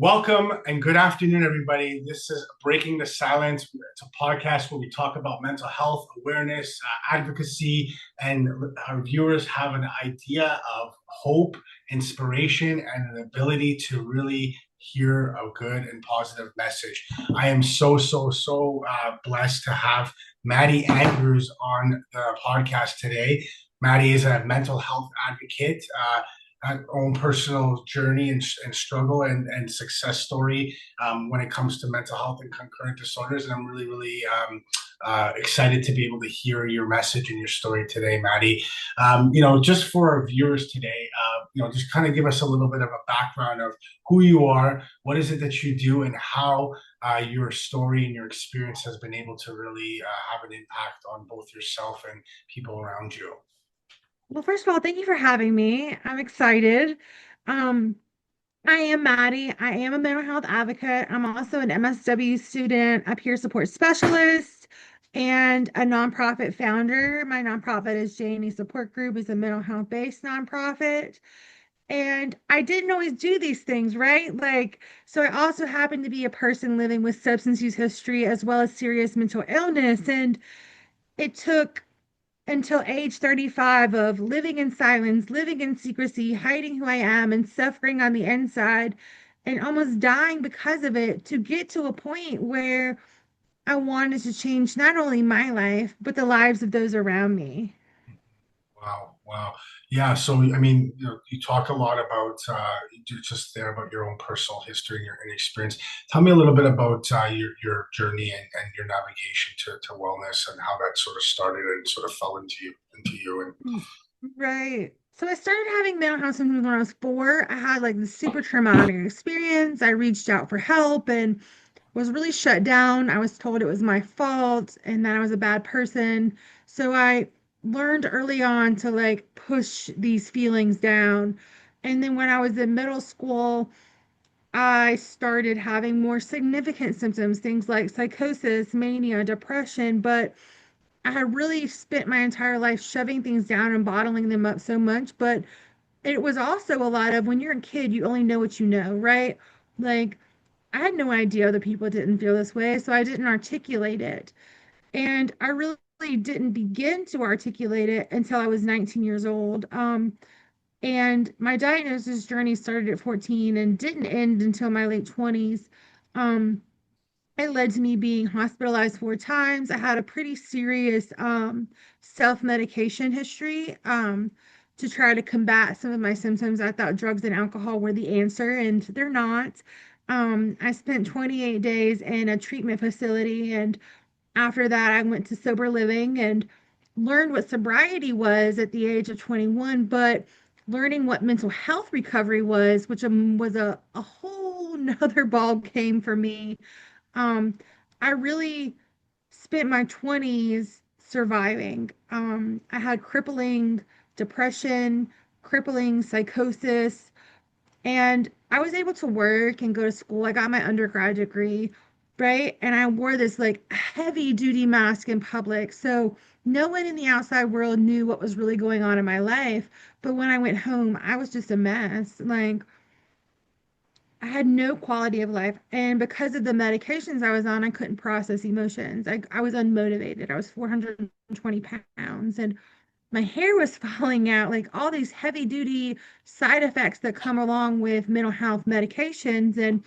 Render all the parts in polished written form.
Welcome and good afternoon, everybody. This is Breaking the Silence. It's a podcast where we talk about mental health awareness, advocacy, and our viewers have an idea of hope, inspiration, and an ability to really hear a good and positive message. I am so blessed to have Maddie Andrews on the podcast today. Maddie is a mental health advocate. Own personal journey and struggle and success story when it comes to mental health and concurrent disorders. And I'm really excited to be able to hear your message and your story today, Maddie. Just for our viewers today, just kind of give us a little bit of a background of who you are, what is it that you do, and how your story and your experience has been able to really have an impact on both yourself and people around you. Well, first of all, thank you for having me. I'm excited. Um, I am Maddie. I am a mental health advocate. I'm also an MSW student, a peer support specialist, and a nonprofit founder. My nonprofit is J&E Support Group, is a mental health based nonprofit. And I didn't always do these things, right? So I also happen to be a person living with substance use history as well as serious mental illness. And it took until age 35 of living in silence, living in secrecy, hiding who I am, and suffering on the inside, and almost dying because of it to get to a point where I wanted to change not only my life, but the lives of those around me. Wow, wow. Yeah, so I mean, you talk a lot about just there about your own personal history and your and experience. Tell me a little bit about your journey and your navigation to wellness and how that sort of started and sort of fell into you and Mm. Right. So I started having mental health symptoms when I was 4. I had like this super traumatic experience. I reached out for help and was really shut down. I was told it was my fault and that I was a bad person. So I learned early on to like push these feelings down. And then when I was in middle school, I started having more significant symptoms, things like psychosis, mania, depression. But I had really spent my entire life shoving things down and bottling them up so much. But it was also a lot of when you're a kid, you only know what you know, right? Like, I had no idea other people didn't feel this way, so I didn't articulate it. And I really didn't begin to articulate it until I was 19 years old. And my diagnosis journey started at 14 and didn't end until my late 20s. Um, it led to me being hospitalized 4 times. I had a pretty serious self-medication history to try to combat some of my symptoms. I thought drugs and alcohol were the answer, and they're not. I spent 28 days in a treatment facility, and after that, I went to sober living and learned what sobriety was at the age of 21, but learning what mental health recovery was, which was a whole nother ball game for me. um, I really spent my 20s surviving. I had crippling depression, crippling psychosis, and I was able to work and go to school. I got my undergrad degree, right? And I wore this like heavy duty mask in public. So no one in the outside world knew what was really going on in my life. But when I went home, I was just a mess. Like, I had no quality of life. And because of the medications I was on, I couldn't process emotions. I was unmotivated. I was 420 pounds and my hair was falling out, like all these heavy duty side effects that come along with mental health medications. And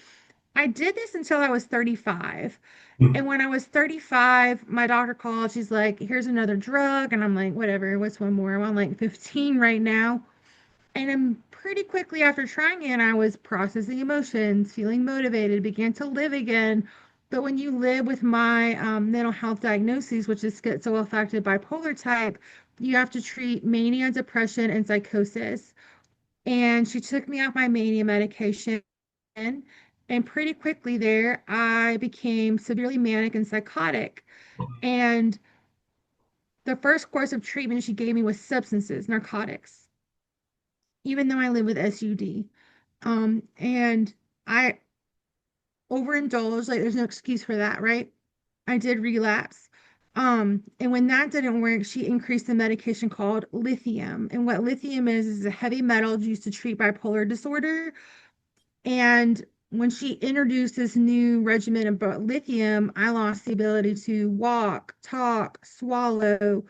I did this until I was 35. And when I was 35, my doctor called. She's like, here's another drug. And I'm like, whatever, what's one more? I'm on like 15 right now. And then pretty quickly after trying it, I was processing emotions, feeling motivated, began to live again. But when you live with my mental health diagnoses, which is schizoaffective bipolar type, you have to treat mania, depression, and psychosis. And she took me off my mania medication. And pretty quickly there, I became severely manic and psychotic. And the first course of treatment she gave me was substances, narcotics, even though I live with SUD. And I overindulged, like there's no excuse for that, right? I did relapse. And when that didn't work, she increased the medication called lithium. And what lithium is a heavy metal used to treat bipolar disorder. And when she introduced this new regimen about lithium, I lost the ability to walk, talk, swallow.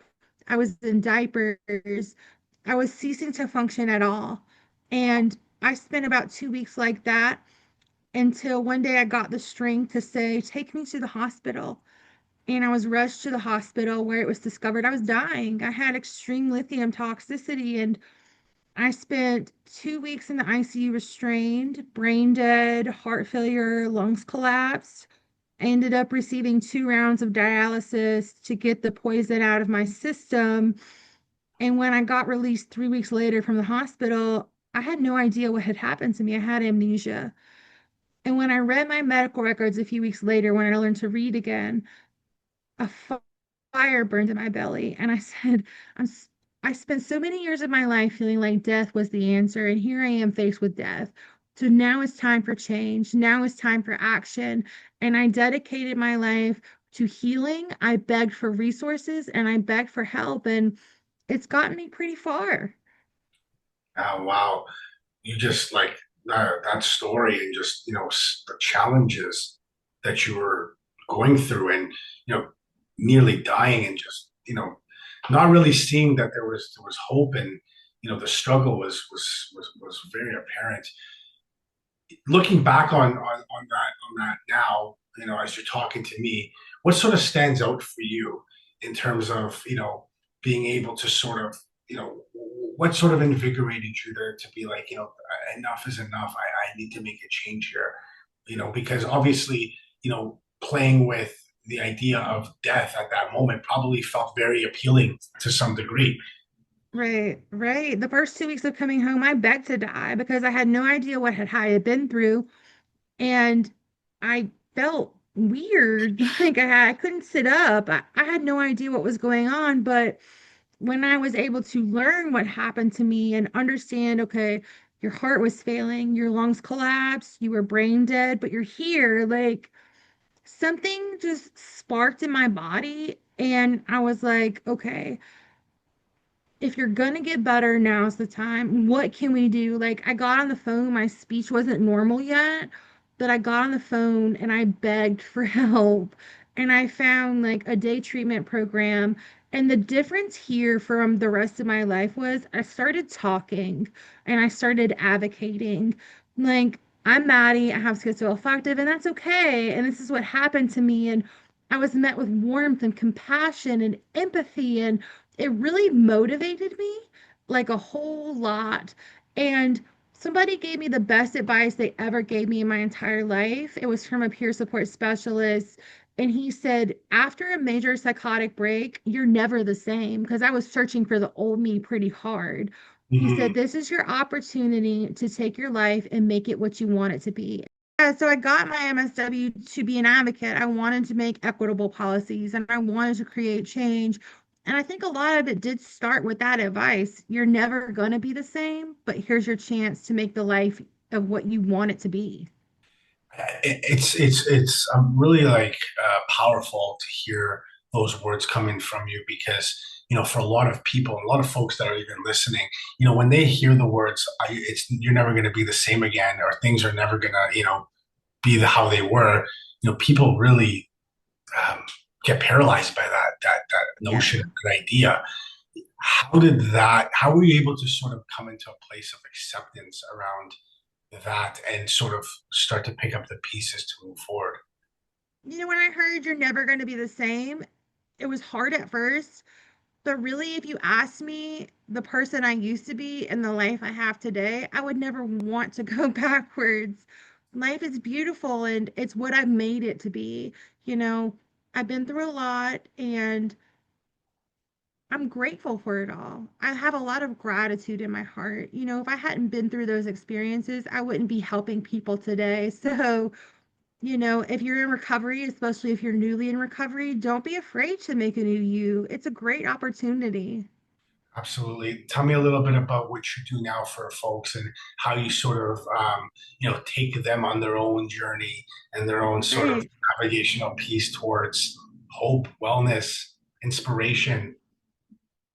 I was in diapers. I was ceasing to function at all. And I spent about 2 weeks like that until one day I got the strength to say, take me to the hospital. And I was rushed to the hospital where it was discovered I was dying. I had extreme lithium toxicity, and I spent 2 weeks in the ICU restrained, brain dead, heart failure, lungs collapsed. I ended up receiving 2 rounds of dialysis to get the poison out of my system. And when I got released 3 weeks later from the hospital, I had no idea what had happened to me. I had amnesia. And when I read my medical records a few weeks later, when I learned to read again, a fire burned in my belly. And I said, I'm, I spent so many years of my life feeling like death was the answer. And here I am faced with death. So now it's time for change. Now it's time for action. And I dedicated my life to healing. I begged for resources and I begged for help. And it's gotten me pretty far. Wow. You just like that story and just, the challenges that you were going through and, nearly dying and just, not really seeing that there was hope and, the struggle was very apparent. Looking back on that now, as you're talking to me, what sort of stands out for you in terms of, being able to sort of, what sort of invigorated you there to be like, enough is enough. I need to make a change here, because obviously, playing with the idea of death at that moment probably felt very appealing to some degree. Right, right. The first 2 weeks of coming home, I begged to die because I had no idea what I had been through. And I felt weird. I couldn't sit up. I had no idea what was going on. But when I was able to learn what happened to me and understand, okay, your heart was failing, your lungs collapsed, you were brain dead, but you're here, like something just sparked in my body. And I was like, okay, if you're gonna get better, now's the time. What can we do? Like, I got on the phone, my speech wasn't normal yet, but I got on the phone and I begged for help. And I found like a day treatment program. And the difference here from the rest of my life was I started talking and I started advocating. Like, I'm Maddie, I have schizoaffective, and that's okay. And this is what happened to me. And I was met with warmth and compassion and empathy, and it really motivated me like a whole lot. And somebody gave me the best advice they ever gave me in my entire life. It was from a peer support specialist. And he said, after a major psychotic break, you're never the same. Because I was searching for the old me pretty hard. He Mhm. said, this is your opportunity to take your life and make it what you want it to be. Yeah, so I got my MSW to be an advocate. I wanted to make equitable policies and I wanted to create change. And I think a lot of it did start with that advice. You're never going to be the same, but here's your chance to make the life of what you want it to be. It's really like powerful to hear those words coming from you because for a lot of people, a lot of folks that are even listening, when they hear the words, it's you're never going to be the same again, or things are never going to be how they were. People really um, get paralyzed by that Yes. notion, that idea. How were you able to sort of come into a place of acceptance around that and sort of start to pick up the pieces to move forward? When I heard you're never going to be the same, it was hard at first. But really, if you ask me the person I used to be and the life I have today, I would never want to go backwards. Life is beautiful and it's what I've made it to be. You know, I've been through a lot and I'm grateful for it all. I have a lot of gratitude in my heart. If I hadn't been through those experiences, I wouldn't be helping people today. So, if you're in recovery, especially if you're newly in recovery, don't be afraid to make a new you. It's a great opportunity. Absolutely. Tell me a little bit about what you do now for folks and how you sort of, take them on their own journey and their own sort of Right. navigational piece towards hope, wellness, inspiration.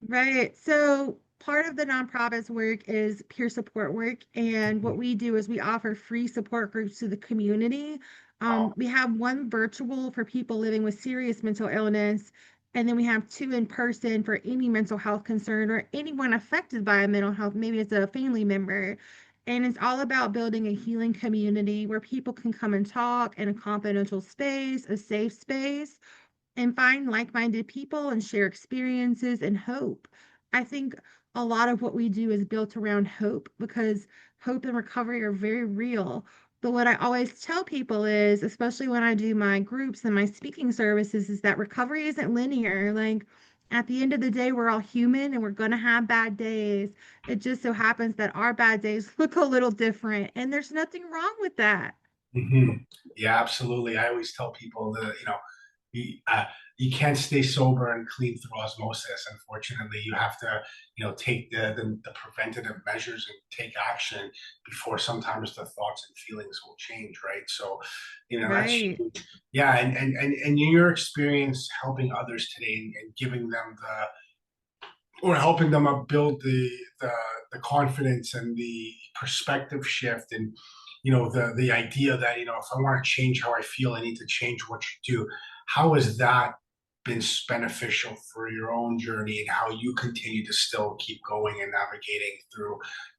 Right. So part of the nonprofit's work is peer support work. And what we do is we offer free support groups to the community. Wow. We have one virtual for people living with serious mental illness, and then we have two in person for any mental health concern or anyone affected by a mental health, maybe it's a family member. And it's all about building a healing community where people can come and talk in a confidential space, a safe space, and find like-minded people and share experiences and hope. I think a lot of what we do is built around hope because hope and recovery are very real. But what I always tell people is, especially when I do my groups and my speaking services, is that recovery isn't linear. Like at the end of the day, we're all human and we're going to have bad days. It just so happens that our bad days look a little different, and there's nothing wrong with that. Hmm. Yeah, absolutely. I always tell people that, you, uh, you can't stay sober and clean through osmosis. Unfortunately, you have to, take the preventative measures and take action before sometimes the thoughts and feelings will change, right? So, that's Right. huge. Yeah, and in your experience helping others today and giving them or helping them up build the confidence and the perspective shift and the idea that if I want to change how I feel, I need to change what you do. How has that been beneficial for your own journey and how you continue to still keep going and navigating through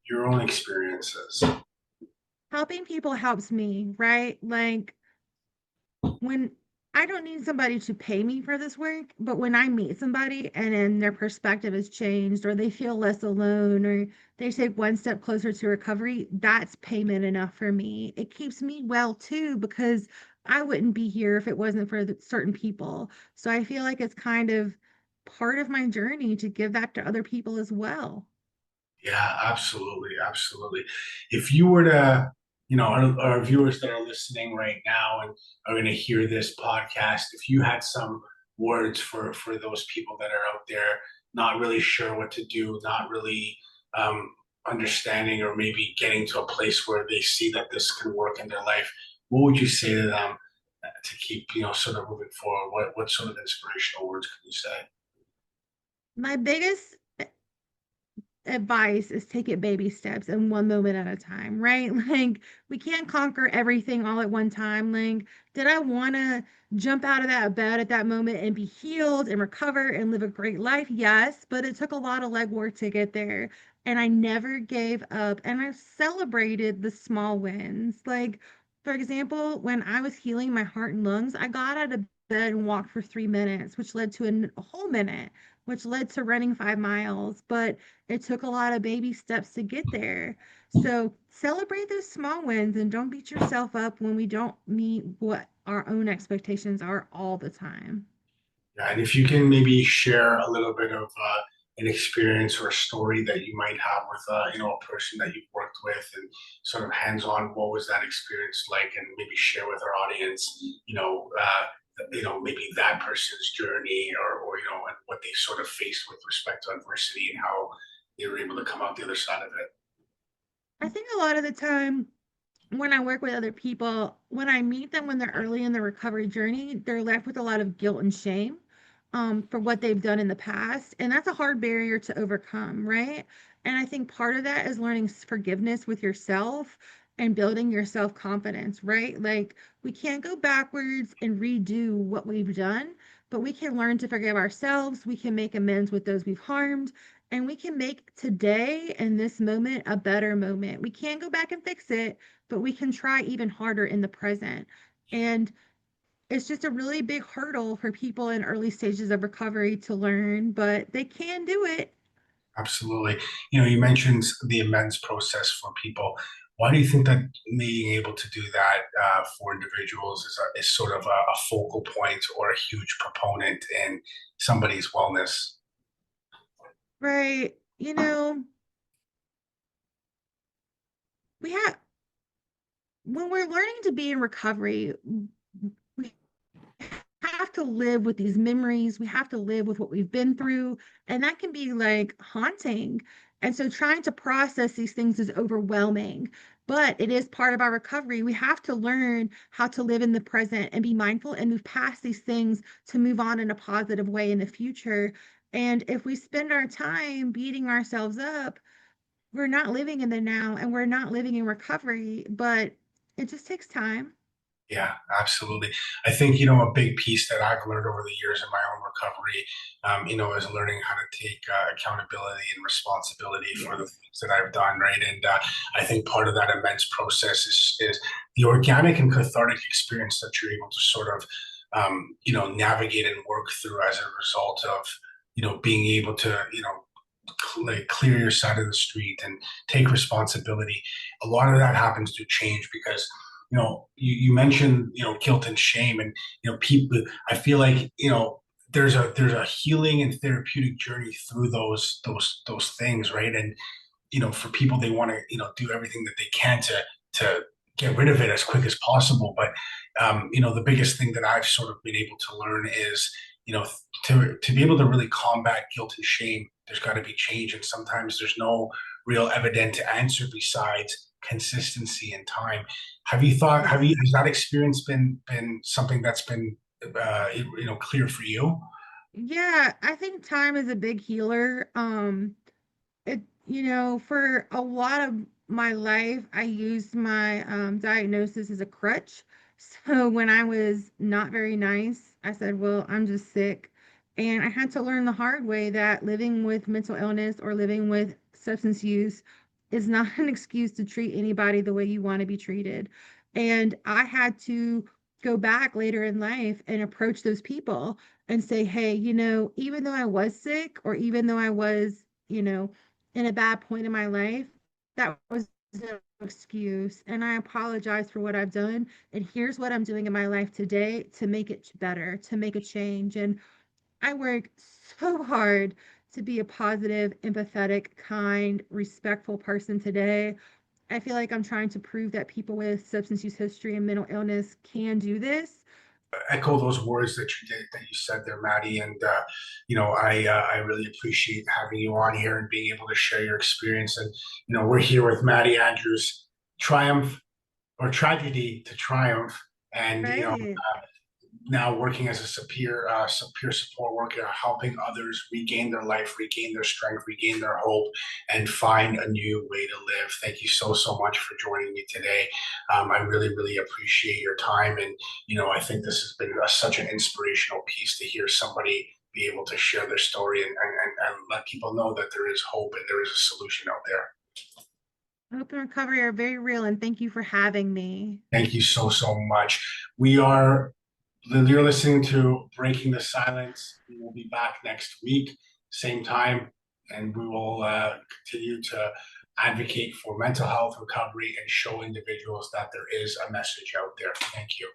your own experiences? Helping people helps me, right? Like when I don't need somebody to pay me for this work, but when I meet somebody and then their perspective has changed or they feel less alone or they take one step closer to recovery, that's payment enough for me. It keeps me well too because I wouldn't be here if it wasn't for certain people. So I feel like it's kind of part of my journey to give that to other people as well. Yeah, absolutely, absolutely. If you were to, our viewers that are listening right now and are going to hear this podcast, if you had some words for those people that are out there, not really sure what to do, not really understanding, or maybe getting to a place where they see that this can work in their life, what would you say to them to keep, sort of moving forward? What sort of inspirational words can you say? My biggest advice is take it baby steps and one moment at a time, right? Like we can't conquer everything all at one time. Like, did I want to jump out of that bed at that moment and be healed and recover and live a great life? Yes, but it took a lot of legwork to get there. And I never gave up and I celebrated the small wins. Like, for example, when I was healing my heart and lungs, I got out of bed and walked for 3 minutes, which led to a whole minute, which led to running 5 miles. But it took a lot of baby steps to get there. So celebrate those small wins and don't beat yourself up when we don't meet what our own expectations are all the time. Yeah, and if you can maybe share a little bit of an experience or a story that you might have with a person that you've worked with and sort of hands-on, what was that experience like, and maybe share with our audience, maybe that person's journey or and what they sort of faced with respect to adversity and how they were able to come out the other side of it. I think a lot of the time when I work with other people, when I meet them when they're early in their recovery journey, they're left with a lot of guilt and shame for what they've done in the past. And that's a hard barrier to overcome, right? And I think part of that is learning forgiveness with yourself and building your self confidence, right? Like we can't go backwards and redo what we've done, but we can learn to forgive ourselves. We can make amends with those we've harmed. And we can make today and this moment a better moment. We can't go back and fix it, but we can try even harder in the present. And it's just a really big hurdle for people in early stages of recovery to learn, but they can do it. Absolutely. You mentioned the amends process for people. Why do you think that being able to do that for individuals is sort of a focal point or a huge proponent in somebody's wellness? Right. We have, when we're learning to be in recovery, we have to live with these memories. We have to live with what we've been through, and that can be like haunting. And so trying to process these things is overwhelming, but it is part of our recovery. We have to learn how to live in the present and be mindful and move past these things to move on in a positive way in the future. And if we spend our time beating ourselves up, we're not living in the now and we're not living in recovery, but it just takes time. Yeah, absolutely. I think, a big piece that I've learned over the years in my own recovery, is learning how to take accountability and responsibility for the Yes. things that I've done, right? And I think part of that immense process is the organic and cathartic experience that you're able to sort of, navigate and work through as a result of, being able to, like clear your side of the street and take responsibility. A lot of that happens through change because you mentioned guilt and shame, and people. I feel like there's a healing and therapeutic journey through those things, right? And for people, they want to do everything that they can to get rid of it as quick as possible. But the biggest thing that I've sort of been able to learn is to be able to really combat guilt and shame, there's got to be change, and sometimes there's no real evident answer besides consistency and time. Yes. Has that experience been something that's been clear for you? Yeah, I think time is a big healer. For a lot of my life, I used my diagnosis as a crutch. So when I was not very nice, I said, well, I'm just sick. And I had to learn the hard way that living with mental illness or living with substance use is not an excuse to treat anybody the way you want to be treated. And I had to go back later in life and approach those people and say, hey, even though I was sick or even though I was, in a bad point in my life, that was no excuse. And I apologize for what I've done. And here's what I'm doing in my life today to make it better, to make a change. And I work so hard to be a positive, empathetic, kind, respectful person today. I feel like I'm trying to prove that people with substance use history and mental illness can do this. Echo those words that you said there, Maddie. And I really appreciate having you on here and being able to share your experience. And we're here with Maddie Andrews, triumph or tragedy to triumph, and Right. now working as a peer support worker, helping others regain their life, regain their strength, regain their hope, and find a new way to live. Thank you so much for joining me today. I really appreciate your time, and I think this has been such an inspirational piece to hear somebody be able to share their story and let people know that there is hope and there is a solution out there. Hope and recovery are very real, and thank you for having me. Thank you so much. You're listening to Breaking the Silence. We will be back next week, same time, and we will continue to advocate for mental health recovery and show individuals that there is a message out there. Thank you.